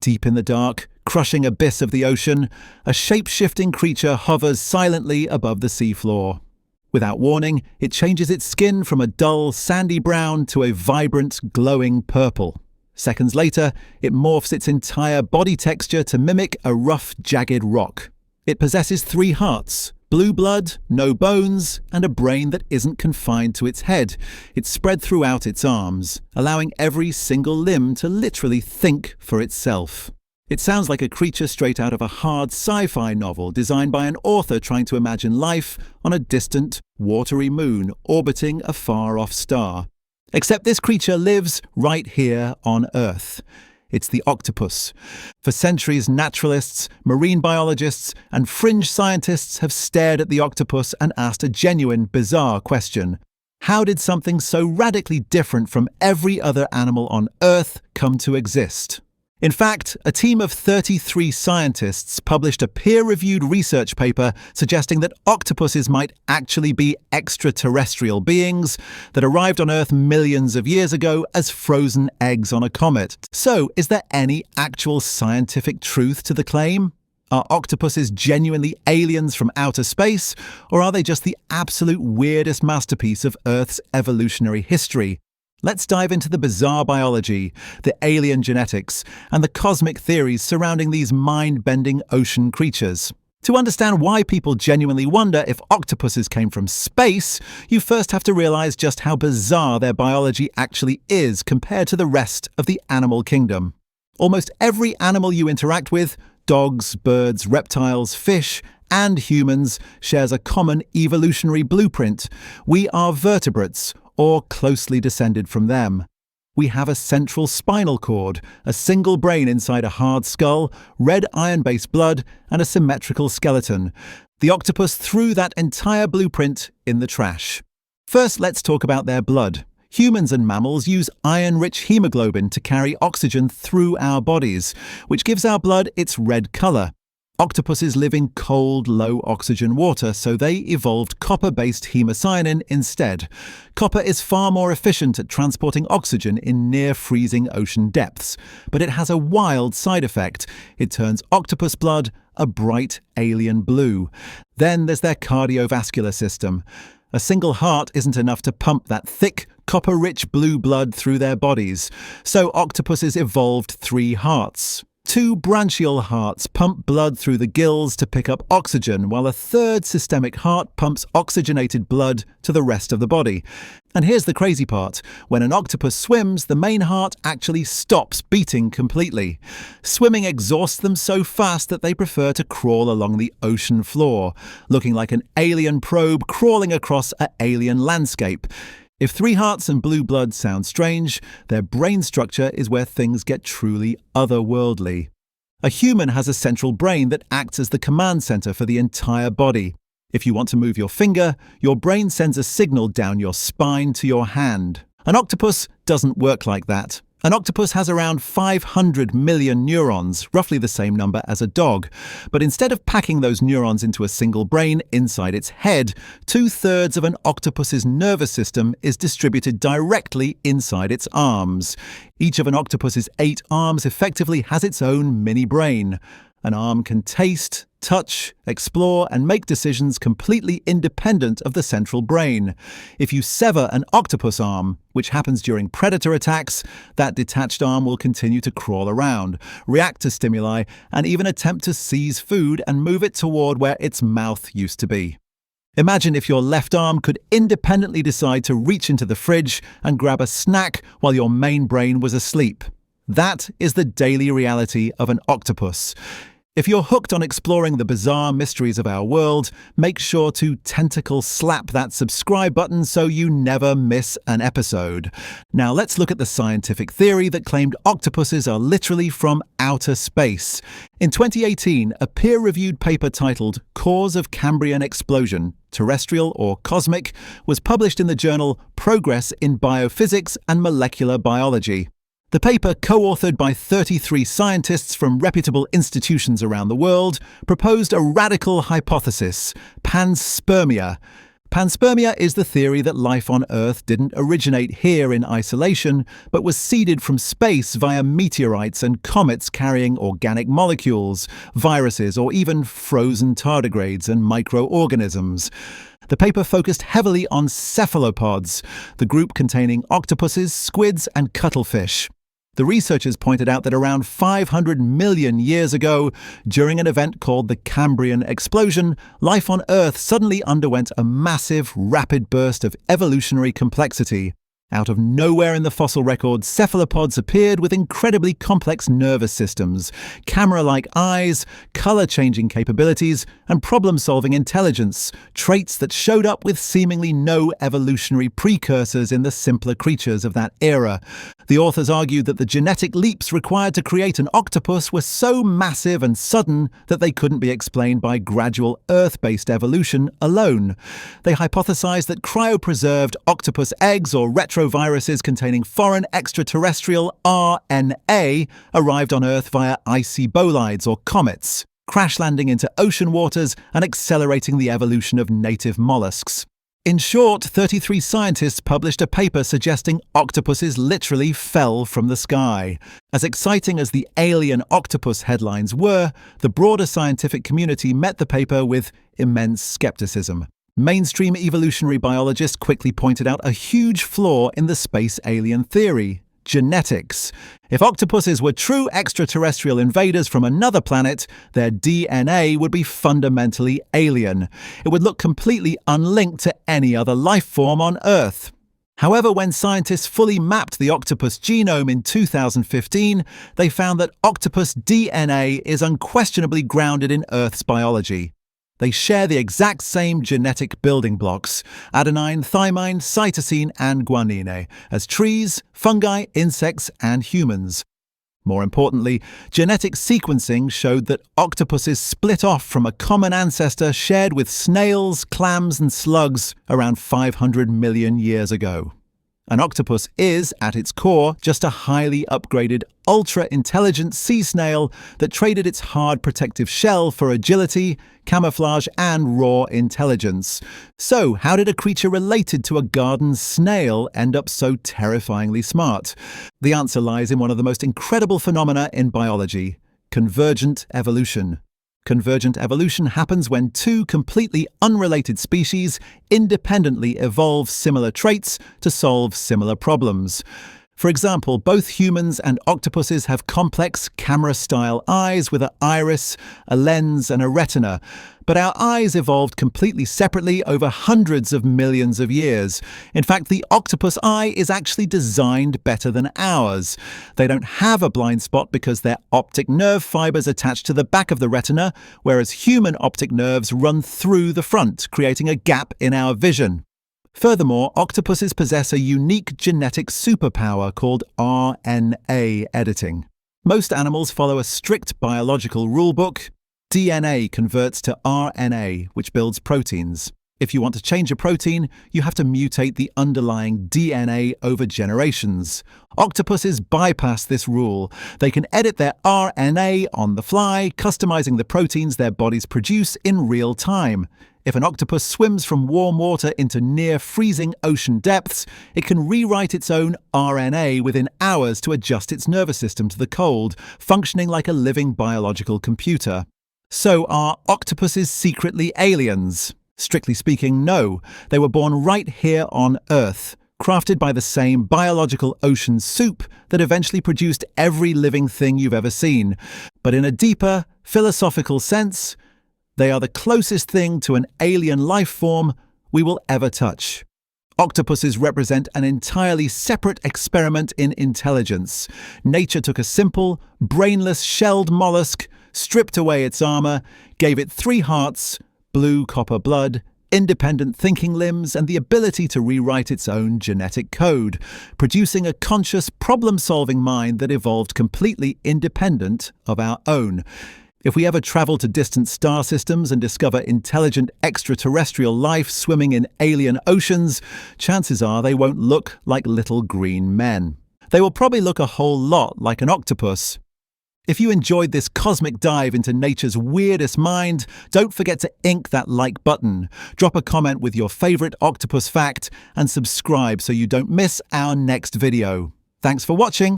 Deep in the dark, crushing abyss of the ocean, a shape-shifting creature hovers silently above the seafloor. Without warning, it changes its skin from a dull, sandy brown to a vibrant, glowing purple. Seconds later, it morphs its entire body texture to mimic a rough, jagged rock. It possesses 3 hearts, blue blood, no bones, and a brain that isn't confined to its head. It's spread throughout its arms, allowing every single limb to literally think for itself. It sounds like a creature straight out of a hard sci-fi novel designed by an author trying to imagine life on a distant, watery moon orbiting a far-off star. Except this creature lives right here on Earth. It's the octopus. For centuries, naturalists, marine biologists, and fringe scientists have stared at the octopus and asked a genuine, bizarre question. How did something so radically different from every other animal on Earth come to exist? In fact, a team of 33 scientists published a peer-reviewed research paper suggesting that octopuses might actually be extraterrestrial beings that arrived on Earth millions of years ago as frozen eggs on a comet. So, is there any actual scientific truth to the claim? Are octopuses genuinely aliens from outer space, or are they just the absolute weirdest masterpiece of Earth's evolutionary history? Let's dive into the bizarre biology, the alien genetics, and the cosmic theories surrounding these mind-bending ocean creatures. To understand why people genuinely wonder if octopuses came from space, you first have to realize just how bizarre their biology actually is compared to the rest of the animal kingdom. Almost every animal you interact with, dogs, birds, reptiles, fish, and humans, shares a common evolutionary blueprint. We are vertebrates, or closely descended from them. We have a central spinal cord, a single brain inside a hard skull, red iron-based blood, and a symmetrical skeleton. The octopus threw that entire blueprint in the trash. First, let's talk about their blood. Humans and mammals use iron-rich hemoglobin to carry oxygen through our bodies, which gives our blood its red color. Octopuses live in cold, low-oxygen water, so they evolved copper-based hemocyanin instead. Copper is far more efficient at transporting oxygen in near-freezing ocean depths, but it has a wild side effect. It turns octopus blood a bright alien blue. Then there's their cardiovascular system. A single heart isn't enough to pump that thick, copper-rich blue blood through their bodies, so octopuses evolved 3 hearts. 2 branchial hearts pump blood through the gills to pick up oxygen, while a 3rd systemic heart pumps oxygenated blood to the rest of the body. And here's the crazy part. When an octopus swims, the main heart actually stops beating completely. Swimming exhausts them so fast that they prefer to crawl along the ocean floor, looking like an alien probe crawling across an alien landscape. If 3 hearts and blue blood sound strange, their brain structure is where things get truly otherworldly. A human has a central brain that acts as the command center for the entire body. If you want to move your finger, your brain sends a signal down your spine to your hand. An octopus doesn't work like that. An octopus has around 500 million neurons, roughly the same number as a dog. But instead of packing those neurons into a single brain inside its head, 2/3 of an octopus's nervous system is distributed directly inside its arms. Each of an octopus's 8 arms effectively has its own mini-brain. An arm can taste, touch, explore, and make decisions completely independent of the central brain. If you sever an octopus arm, which happens during predator attacks, that detached arm will continue to crawl around, react to stimuli, and even attempt to seize food and move it toward where its mouth used to be. Imagine if your left arm could independently decide to reach into the fridge and grab a snack while your main brain was asleep. That is the daily reality of an octopus. If you're hooked on exploring the bizarre mysteries of our world, make sure to tentacle slap that subscribe button so you never miss an episode. Now let's look at the scientific theory that claimed octopuses are literally from outer space. In 2018, a peer-reviewed paper titled Cause of Cambrian Explosion, Terrestrial or Cosmic, was published in the journal Progress in Biophysics and Molecular Biology. The paper, co-authored by 33 scientists from reputable institutions around the world, proposed a radical hypothesis, panspermia. Panspermia is the theory that life on Earth didn't originate here in isolation, but was seeded from space via meteorites and comets carrying organic molecules, viruses, or even frozen tardigrades and microorganisms. The paper focused heavily on cephalopods, the group containing octopuses, squids, and cuttlefish. The researchers pointed out that around 500 million years ago, during an event called the Cambrian Explosion, life on Earth suddenly underwent a massive, rapid burst of evolutionary complexity. Out of nowhere in the fossil record, cephalopods appeared with incredibly complex nervous systems, camera-like eyes, color-changing capabilities, and problem-solving intelligence, traits that showed up with seemingly no evolutionary precursors in the simpler creatures of that era. The authors argued that the genetic leaps required to create an octopus were so massive and sudden that they couldn't be explained by gradual Earth-based evolution alone. They hypothesized that cryopreserved octopus eggs or retroviruses containing foreign extraterrestrial RNA arrived on Earth via icy bolides or comets, crash landing into ocean waters and accelerating the evolution of native mollusks. In short, 33 scientists published a paper suggesting octopuses literally fell from the sky. As exciting as the alien octopus headlines were, the broader scientific community met the paper with immense skepticism. Mainstream evolutionary biologists quickly pointed out a huge flaw in the space alien theory: genetics. If octopuses were true extraterrestrial invaders from another planet, their DNA would be fundamentally alien. It would look completely unlinked to any other life form on Earth. However, when scientists fully mapped the octopus genome in 2015, they found that octopus DNA is unquestionably grounded in Earth's biology. They share the exact same genetic building blocks, adenine, thymine, cytosine, and guanine, as trees, fungi, insects, and humans. More importantly, genetic sequencing showed that octopuses split off from a common ancestor shared with snails, clams, and slugs around 500 million years ago. An octopus is, at its core, just a highly upgraded, ultra-intelligent sea snail that traded its hard protective shell for agility, camouflage, and raw intelligence. So, how did a creature related to a garden snail end up so terrifyingly smart? The answer lies in one of the most incredible phenomena in biology: convergent evolution. Convergent evolution happens when two completely unrelated species independently evolve similar traits to solve similar problems. For example, both humans and octopuses have complex camera-style eyes with an iris, a lens, and a retina. But our eyes evolved completely separately over hundreds of millions of years. In fact, the octopus eye is actually designed better than ours. They don't have a blind spot because their optic nerve fibers attach to the back of the retina, whereas human optic nerves run through the front, creating a gap in our vision. Furthermore, octopuses possess a unique genetic superpower called RNA editing. Most animals follow a strict biological rulebook. DNA converts to RNA, which builds proteins. If you want to change a protein, you have to mutate the underlying DNA over generations. Octopuses bypass this rule. They can edit their RNA on the fly, customizing the proteins their bodies produce in real time. If an octopus swims from warm water into near-freezing ocean depths, it can rewrite its own RNA within hours to adjust its nervous system to the cold, functioning like a living biological computer. So are octopuses secretly aliens? Strictly speaking, no. They were born right here on Earth, crafted by the same biological ocean soup that eventually produced every living thing you've ever seen. But in a deeper, philosophical sense, they are the closest thing to an alien life form we will ever touch. Octopuses represent an entirely separate experiment in intelligence. Nature took a simple, brainless, shelled mollusk, stripped away its armor, gave it 3 hearts, blue copper blood, independent thinking limbs, and the ability to rewrite its own genetic code, producing a conscious, problem-solving mind that evolved completely independent of our own. If we ever travel to distant star systems and discover intelligent extraterrestrial life swimming in alien oceans, chances are they won't look like little green men. They will probably look a whole lot like an octopus. If you enjoyed this cosmic dive into nature's weirdest mind, don't forget to ink that like button, drop a comment with your favorite octopus fact, and subscribe so you don't miss our next video. Thanks for watching.